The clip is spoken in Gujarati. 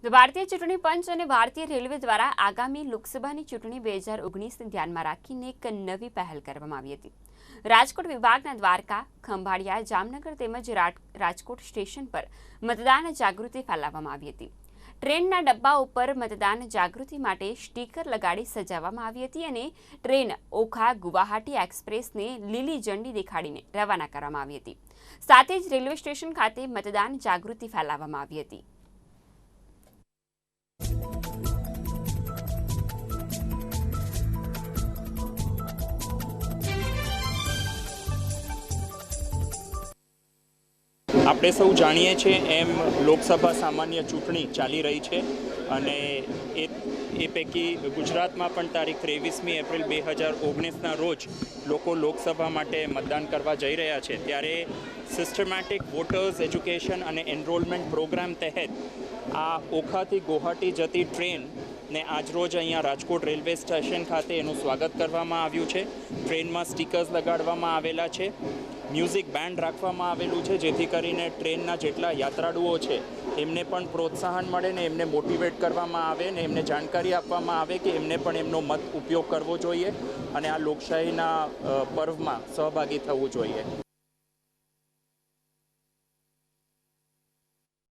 ભારતીય ચૂંટણી પંચ અને ભારતીય રેલવે દ્વારા આગામી લોકસભાની ચૂંટણી 2019ને ધ્યાનમાં રાખીને એક નવી પહેલ કરવામાં આવી હતી। રાજકોટ વિભાગના દ્વારકા, ખંભાળિયા, જામનગર તેમજ રાજકોટ સ્ટેશન પર મતદાન જાગૃતિ ફેલાવવામાં આવી હતી। ટ્રેનના ડબ્બા ઉપર મતદાન જાગૃતિ માટે સ્ટીકર લગાડી સજાવવામાં આવી હતી અને ટ્રેન ઓખા ગુવાહાટી એક્સપ્રેસને લીલી ઝંડી દેખાડીને રવાના કરવામાં આવી હતી। સાથે જ રેલવે સ્ટેશન ખાતે મતદાન જાગૃતિ ફેલાવવામાં આવી હતી। આપણે સૌ જાણીએ છીએ એમ લોકસભા સામાન્ય ચૂંટણી ચાલી રહી છે અને એ પૈકી ગુજરાતમાં પણ તારીખ 23મી એપ્રિલ 2019ના રોજ લોકો લોકસભા માટે મતદાન કરવા જઈ રહ્યા છે। ત્યારે સિસ્ટમેટિક વોટર્સ એજ્યુકેશન અને એનરોલમેન્ટ પ્રોગ્રામ તહેત આ ઓખાથી ગુવાહાટી જતી ટ્રેનને આજરોજ અહીંયા રાજકોટ રેલવે સ્ટેશન ખાતે એનું સ્વાગત કરવામાં આવ્યું છે। ટ્રેનમાં સ્ટીકર્સ લગાડવામાં આવેલા છે, મ્યુઝિક બેન્ડ રાખવામાં આવેલું છે, જેથી કરીને ટ્રેનના જેટલા યાત્રાળુઓ છે એમને પણ પ્રોત્સાહન મળે ને એમને મોટિવેટ કરવામાં આવે ને એમને જાણકારી આપવામાં આવે કે એમને પણ એમનો મત ઉપયોગ કરવો જોઈએ અને આ લોકશાહીના પર્વમાં સહભાગી થવું જોઈએ।